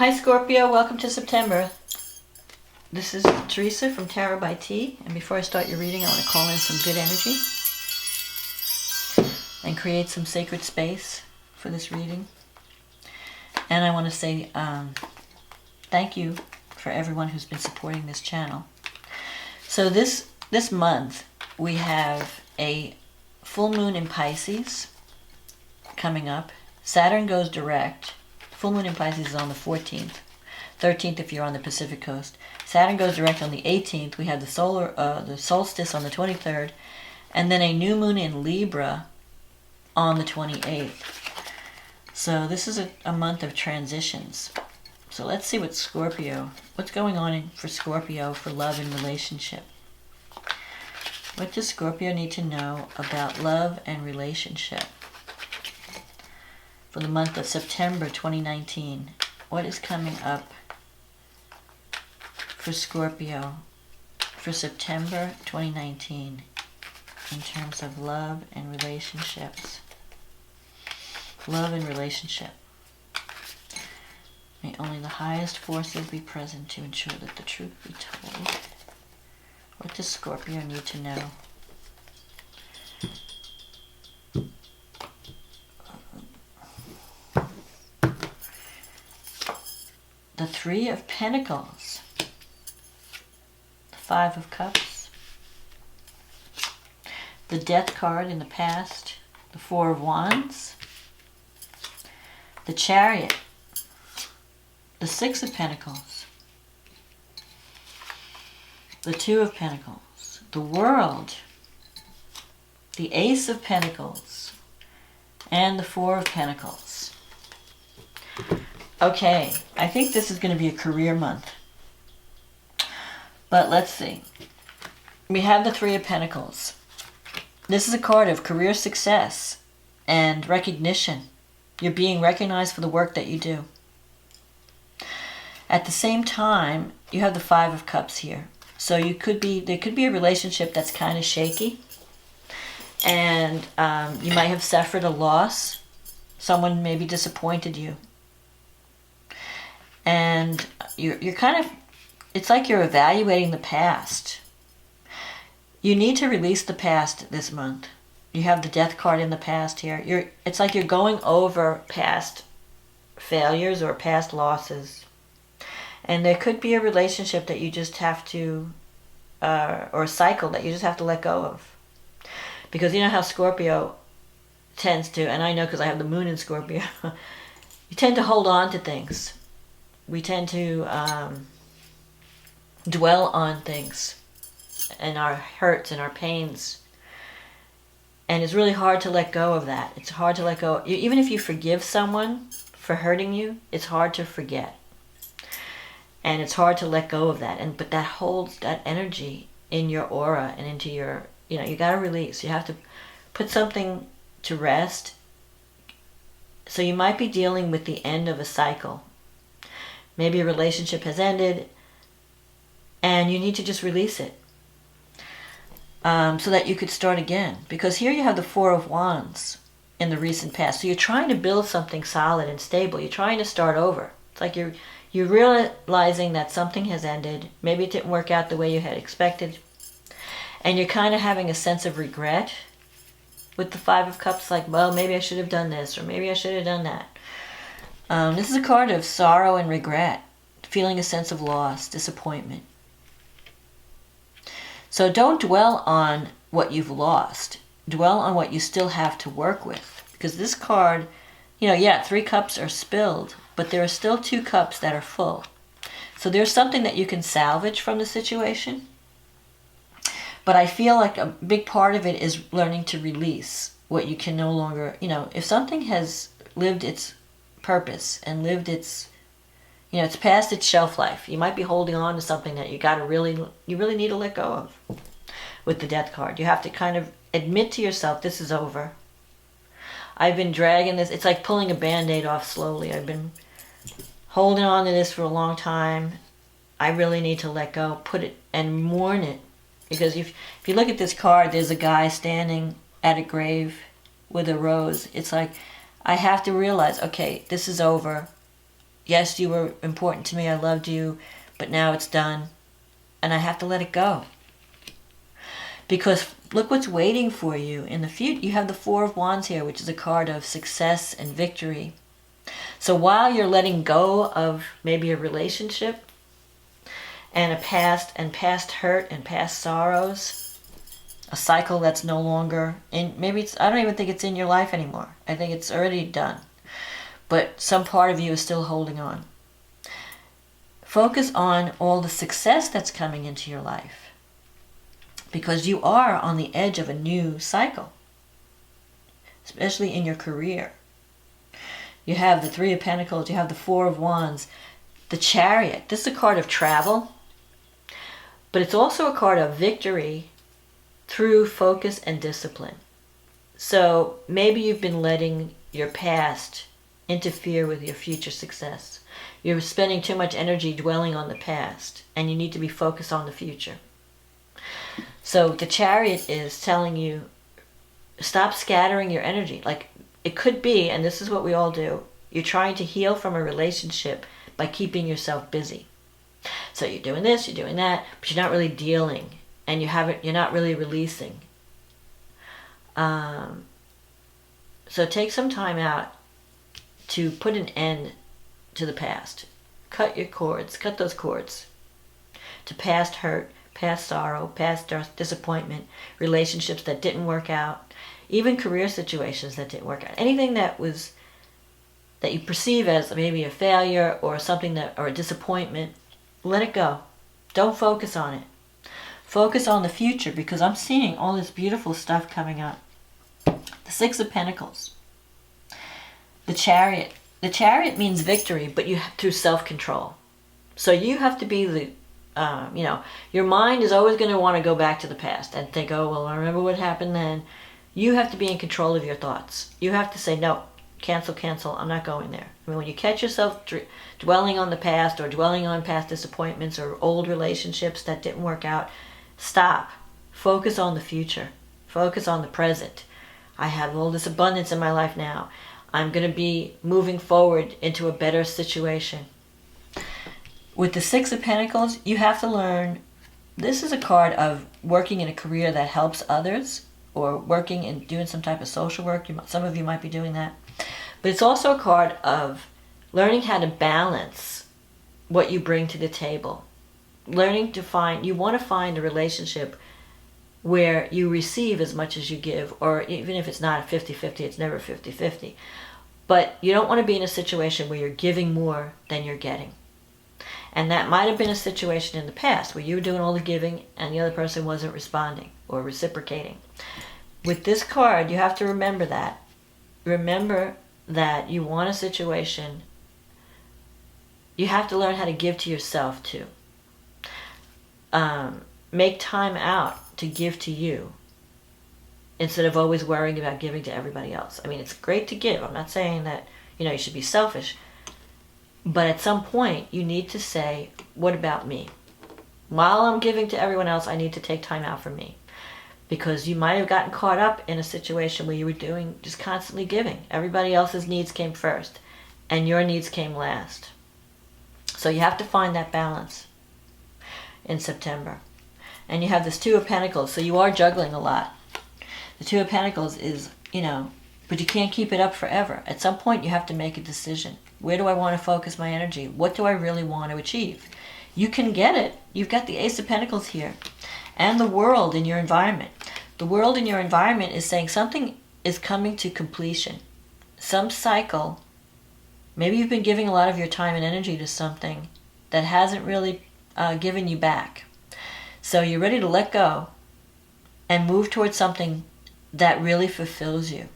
Hi Scorpio, welcome to September. This is Teresa from Tarot by T, and before I start your reading I want to call in some good energy and create some sacred space for this reading. And I want to say thank you for everyone who's been supporting this channel. So this month we have a full moon in Pisces coming up. Saturn goes direct. Full moon in Pisces is on the 14th. 13th if you're on the Pacific coast. Saturn goes direct on the 18th. We have the solstice on the 23rd. And then a new moon in Libra on the 28th. So this is a month of transitions. So let's see what's going on for Scorpio for love and relationship. What does Scorpio need to know about love and relationship for the month of September 2019? What is coming up for Scorpio for September 2019 in terms of love and relationships? Love and relationship. May only the highest forces be present to ensure that the truth be told. What does Scorpio need to know? The Three of Pentacles, the Five of Cups, the Death card in the past, the Four of Wands, the Chariot, the Six of Pentacles, the Two of Pentacles, the World, the Ace of Pentacles, and the Four of Pentacles. Okay, I think this is going to be a career month. But let's see. We have the Three of Pentacles. This is a card of career success and recognition. You're being recognized for the work that you do. At the same time, you have the Five of Cups here. So there could be a relationship that's kind of shaky. And you might have suffered a loss. Someone maybe disappointed you. And you're kind of, it's like you're evaluating the past. You need to release the past this month. You have the Death card in the past here. It's like you're going over past failures or past losses. And there could be a relationship that you just have to, or a cycle that you just have to let go of. Because you know how Scorpio tends to, and I know because I have the moon in Scorpio, you tend to hold on to things. We tend to dwell on things and our hurts and our pains. And it's really hard to let go of that. It's hard to let go. Even if you forgive someone for hurting you, it's hard to forget. And it's hard to let go of that. But that holds that energy in your aura and into your, you got to release. You have to put something to rest. So you might be dealing with the end of a cycle. Maybe a relationship has ended and you need to just release it so that you could start again. Because here you have the Four of Wands in the recent past. So you're trying to build something solid and stable. You're trying to start over. It's like you're realizing that something has ended. Maybe it didn't work out the way you had expected. And you're kind of having a sense of regret with the Five of Cups. Like, well, maybe I should have done this or maybe I should have done that. This is a card of sorrow and regret, feeling a sense of loss, disappointment. So don't dwell on what you've lost. Dwell on what you still have to work with. Because this card, Three cups are spilled, but there are still two cups that are full. So there's something that you can salvage from the situation. But I feel like a big part of it is learning to release what you can no longer, if something has lived its purpose and lived its, it's past its shelf life. You might be holding on to something that you really need to let go of with the Death card. You have to kind of admit to yourself, this is over. I've been dragging this. It's like pulling a Band-Aid off slowly. I've been holding on to this for a long time. I really need to let go, put it and mourn it. Because if you look at this card, there's a guy standing at a grave with a rose. It's like, I have to realize, okay, this is over. Yes, you were important to me. I loved you, but now it's done. And I have to let it go. Because look what's waiting for you in the future. You have the Four of Wands here, which is a card of success and victory. So while you're letting go of maybe a relationship and past hurt and past sorrows, a cycle that's no longer in, maybe it's, I don't even think it's in your life anymore. I think it's already done. But some part of you is still holding on. Focus on all the success that's coming into your life. Because you are on the edge of a new cycle. Especially in your career. You have the Three of Pentacles, you have the Four of Wands, the Chariot. This is a card of travel. But it's also a card of victory through focus and discipline. So maybe you've been letting your past interfere with your future success. You're spending too much energy dwelling on the past, and you need to be focused on the future. So the Chariot is telling you, stop scattering your energy. Like, it could be, and this is what we all do, you're trying to heal from a relationship by keeping yourself busy. So you're doing this, you're doing that, but you're not really dealing, and you're not really releasing. So take some time out to put an end to the past. Cut those cords to past hurt, past sorrow, past disappointment, relationships that didn't work out, even career situations that didn't work out. Anything that you perceive as maybe a failure or something or a disappointment, let it go. Don't focus on it. Focus on the future, because I'm seeing all this beautiful stuff coming up. The Six of Pentacles. The Chariot. The Chariot means victory, but through self-control. So you have to be your mind is always going to want to go back to the past and think, oh, well, I remember what happened then. You have to be in control of your thoughts. You have to say, no, cancel, I'm not going there. I mean, when you catch yourself dwelling on the past or dwelling on past disappointments or old relationships that didn't work out, stop. Focus on the future. Focus on the present. I have all this abundance in my life now. I'm going to be moving forward into a better situation. With the Six of Pentacles, you have to learn, this is a card of working in a career that helps others, or working and doing some type of social work. Some of you might be doing that. But it's also a card of learning how to balance what you bring to the table. You want to find a relationship where you receive as much as you give, or even if it's not a 50-50, it's never 50-50. But you don't want to be in a situation where you're giving more than you're getting. And that might have been a situation in the past where you were doing all the giving and the other person wasn't responding or reciprocating. With this card, you have to remember that. Remember that you want a situation, you have to learn how to give to yourself too. Make time out to give to you instead of always worrying about giving to everybody else. I mean, it's great to give. I'm not saying that, you should be selfish. But at some point, you need to say, what about me? While I'm giving to everyone else, I need to take time out for me. Because you might have gotten caught up in a situation where you were just constantly giving. Everybody else's needs came first, and your needs came last. So you have to find that balance in September. And you have this Two of Pentacles, so you are juggling a lot. The Two of Pentacles is, but you can't keep it up forever. At some point, you have to make a decision. Where do I want to focus my energy? What do I really want to achieve? You can get it. You've got the Ace of Pentacles here. And the world in your environment. The world in your environment is saying something is coming to completion. Some cycle. Maybe you've been giving a lot of your time and energy to something that hasn't really given you back. So you're ready to let go and move towards something that really fulfills you.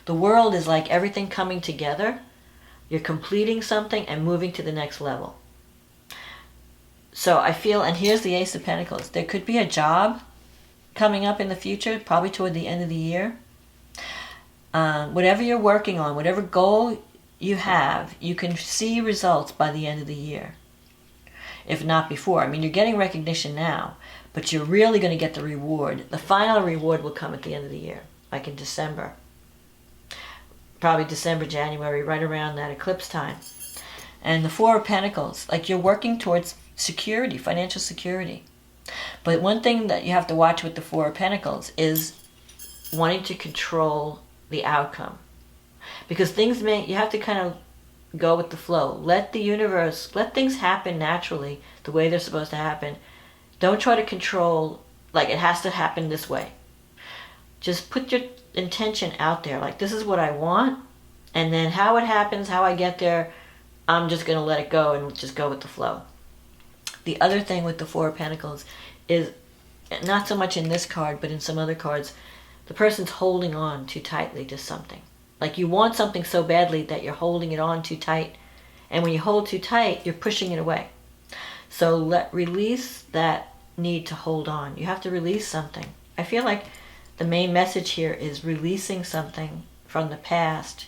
The world is like everything coming together. You're completing something and moving to the next level. So I feel, and here's the Ace of Pentacles, there could be a job coming up in the future, probably toward the end of the year. Whatever you're working on, whatever goal you have, you can see results by the end of the year. If not before. I mean, you're getting recognition now, but you're really going to get the reward. The final reward will come at the end of the year, like in December. Probably December, January, right around that eclipse time. And the Four of Pentacles, like you're working towards security, financial security. But one thing that you have to watch with the Four of Pentacles is wanting to control the outcome. Because things you have to kind of go with the flow. Let the universe, let things happen naturally, the way they're supposed to happen. Don't try to control, like it has to happen this way. Just put your intention out there, like this is what I want, and then how it happens, how I get there, I'm just going to let it go and just go with the flow. The other thing with the Four of Pentacles is, not so much in this card, but in some other cards, the person's holding on too tightly to something. Like you want something so badly that you're holding it on too tight. And when you hold too tight, you're pushing it away. So release that need to hold on. You have to release something. I feel like the main message here is releasing something from the past.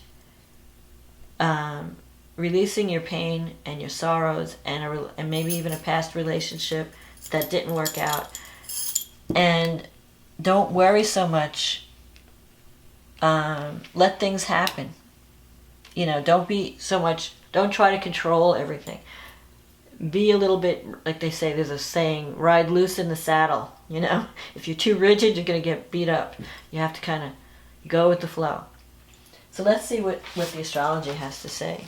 Releasing your pain and your sorrows and maybe even a past relationship that didn't work out. And don't worry so much. Let things happen. Don't be so much, don't try to control everything. Be a little bit, like they say, there's a saying, ride loose in the saddle. If you're too rigid, you're going to get beat up. You have to kind of go with the flow. So let's see what the astrology has to say.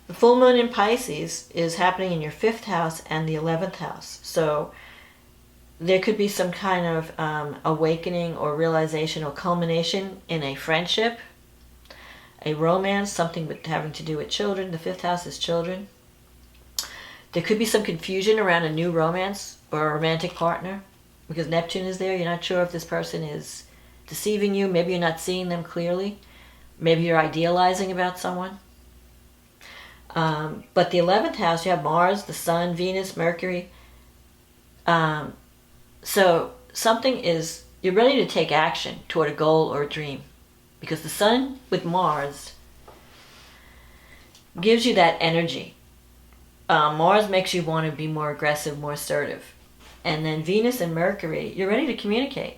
The full moon in Pisces is happening in your 5th house and the 11th house. So there could be some kind of awakening or realization or culmination in a friendship, a romance, something having to do with children. The 5th house is children. There could be some confusion around a new romance or a romantic partner because Neptune is there. You're not sure if this person is deceiving you. Maybe you're not seeing them clearly. Maybe you're idealizing about someone. But the 11th house, you have Mars, the Sun, Venus, Mercury. So something is, you're ready to take action toward a goal or a dream. Because the Sun with Mars gives you that energy. Mars makes you want to be more aggressive, more assertive. And then Venus and Mercury, you're ready to communicate.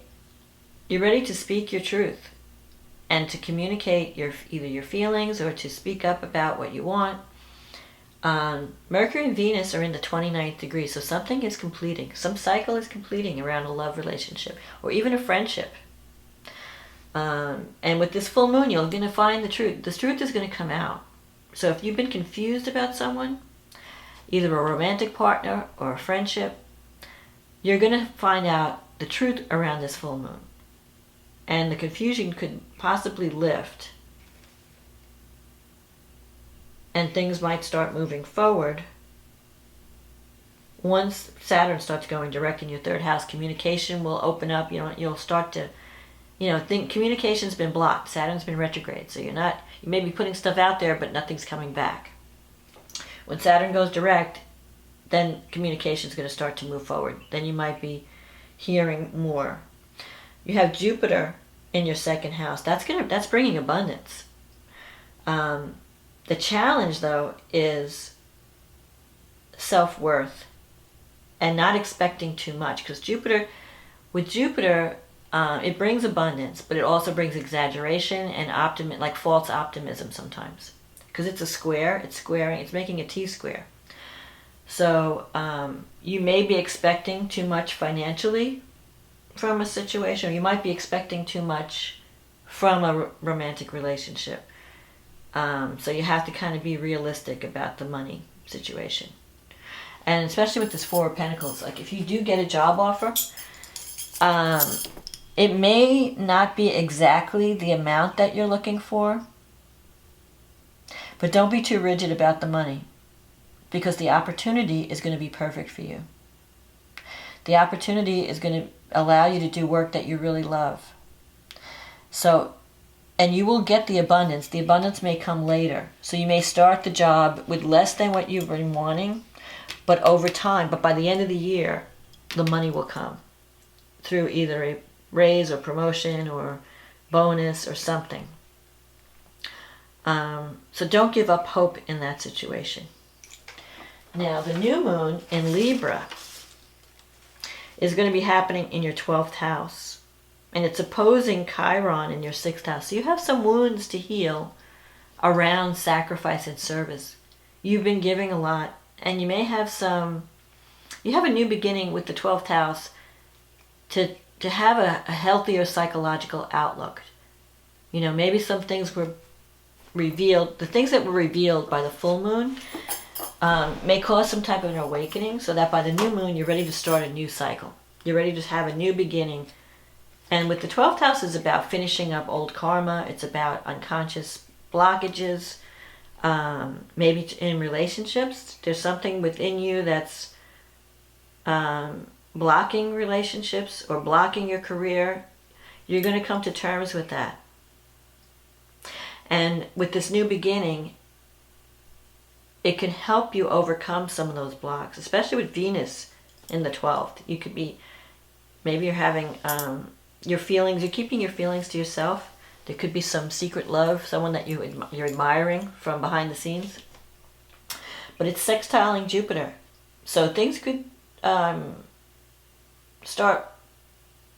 You're ready to speak your truth. And to communicate either your feelings or to speak up about what you want. Mercury and Venus are in the 29th degree, so something is completing. Some cycle is completing around a love relationship or even a friendship. And with this full moon, you're going to find the truth. The truth is going to come out. So if you've been confused about someone, either a romantic partner or a friendship, you're going to find out the truth around this full moon. And the confusion could possibly lift. And things might start moving forward. Once Saturn starts going direct in your 3rd house, communication will open up. You'll start to, think communication's been blocked. Saturn's been retrograde. So you may be putting stuff out there, but nothing's coming back. When Saturn goes direct, then communication's going to start to move forward. Then you might be hearing more. You have Jupiter in your 2nd house. That's bringing abundance. The challenge, though, is self-worth and not expecting too much. Because with Jupiter, it brings abundance, but it also brings exaggeration and like false optimism sometimes. Because it's a square, it's squaring, it's making a T-square. So you may be expecting too much financially from a situation, or you might be expecting too much from a romantic relationship. So you have to kind of be realistic about the money situation. And especially with this Four of Pentacles, like if you do get a job offer, it may not be exactly the amount that you're looking for, but don't be too rigid about the money, because the opportunity is going to be perfect for you. The opportunity is going to allow you to do work that you really love. So, and you will get the abundance. The abundance may come later. So you may start the job with less than what you've been wanting, but over time, but by the end of the year, the money will come through either a raise or promotion or bonus or something. So don't give up hope in that situation. Now, the new moon in Libra is going to be happening in your 12th house. And it's opposing Chiron in your 6th house. So you have some wounds to heal around sacrifice and service. You've been giving a lot, and you may have you have a new beginning with the 12th house to have a healthier psychological outlook. You know, maybe some things were revealed, the things that were revealed by the full moon may cause some type of an awakening, so that by the new moon you're ready to start a new cycle. You're ready to have a new beginning. And with the 12th house, is about finishing up old karma. It's about unconscious blockages. Maybe in relationships, there's something within you that's blocking relationships or blocking your career. You're going to come to terms with that. And with this new beginning, it can help you overcome some of those blocks, especially with Venus in the 12th. You could be, maybe you're having your feelings, you're keeping your feelings to yourself. There could be some secret love, someone that you're admiring from behind the scenes. But it's sextiling Jupiter. So things could start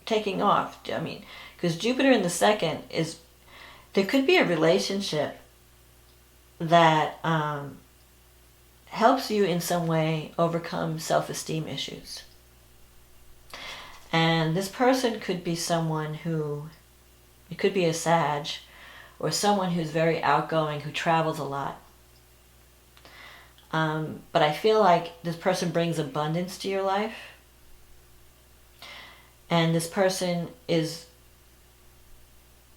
taking off. I mean, because Jupiter in the second is, there could be a relationship that helps you in some way overcome self-esteem issues. And this person could be someone who, it could be a Sag, or someone who's very outgoing, who travels a lot. But I feel like this person brings abundance to your life. And this person is,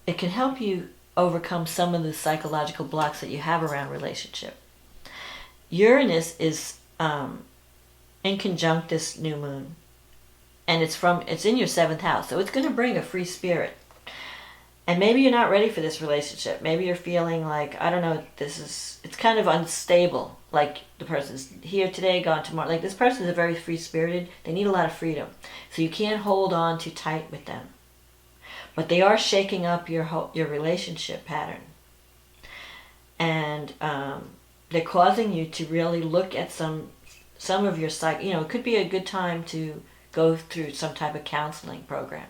it can help you overcome some of the psychological blocks that you have around relationship. Uranus is in conjunct this new moon. And it's in your 7th house. So it's going to bring a free spirit. And maybe you're not ready for this relationship. Maybe you're feeling like, I don't know, it's kind of unstable. Like the person's here today, gone tomorrow. Like this person is very free-spirited. They need a lot of freedom. So you can't hold on too tight with them. But they are shaking up your relationship pattern. And they're causing you to really look at some of your psych. You know, it could be a good time to go through some type of counseling program,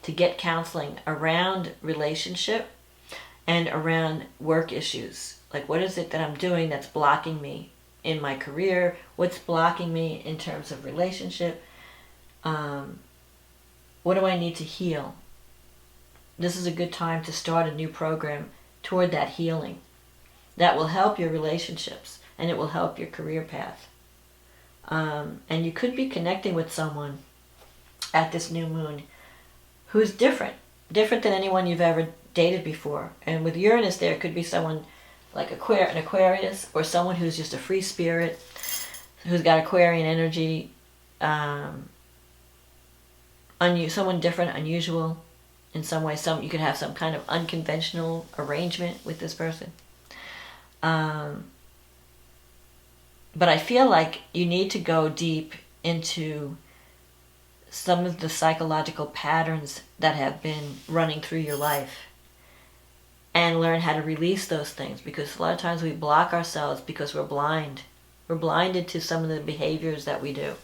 to get counseling around relationship and around work issues. Like, what is it that I'm doing that's blocking me in my career? What's blocking me in terms of relationship? What do I need to heal? This is a good time to start a new program toward that healing. That will help your relationships, and it will help your career path. And you could be connecting with someone at this new moon who's different than anyone you've ever dated before. And with Uranus there, it could be someone like an Aquarius, or someone who's just a free spirit, who's got Aquarian energy, someone different, unusual in some way. You could have some kind of unconventional arrangement with this person. But I feel like you need to go deep into some of the psychological patterns that have been running through your life and learn how to release those things, because a lot of times we block ourselves because we're blind. We're blinded to some of the behaviors that we do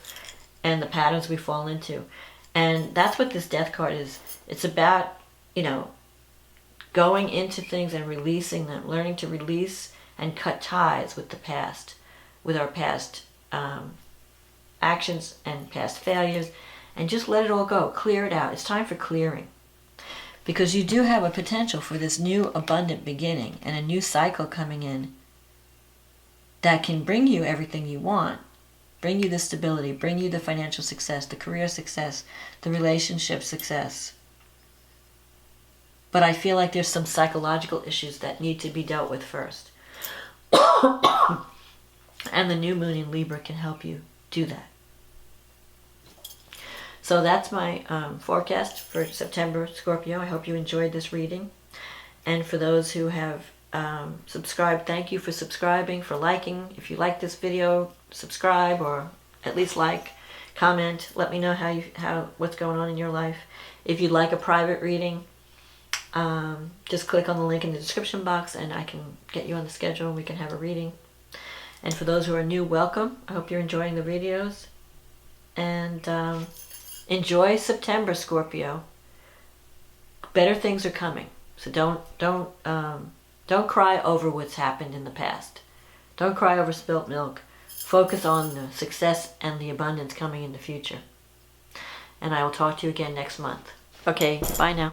and the patterns we fall into. And that's what this Death card is. It's about, going into things and releasing them, learning to release and cut ties with the past, with our past actions and past failures, and just let it all go. Clear it out. It's time for clearing. Because you do have a potential for this new abundant beginning and a new cycle coming in that can bring you everything you want. Bring you the stability, bring you the financial success, the career success, the relationship success. But I feel like there's some psychological issues that need to be dealt with first. And the new moon in Libra can help you do that. So that's my forecast for September, Scorpio. I hope you enjoyed this reading. And for those who have subscribed, thank you for subscribing, for liking. If you like this video, subscribe, or at least like, comment. Let me know what's going on in your life. If you'd like a private reading, just click on the link in the description box and I can get you on the schedule and we can have a reading. And for those who are new, welcome. I hope you're enjoying the videos. And enjoy September, Scorpio. Better things are coming. So don't cry over what's happened in the past. Don't cry over spilt milk. Focus on the success and the abundance coming in the future. And I will talk to you again next month. Okay, bye now.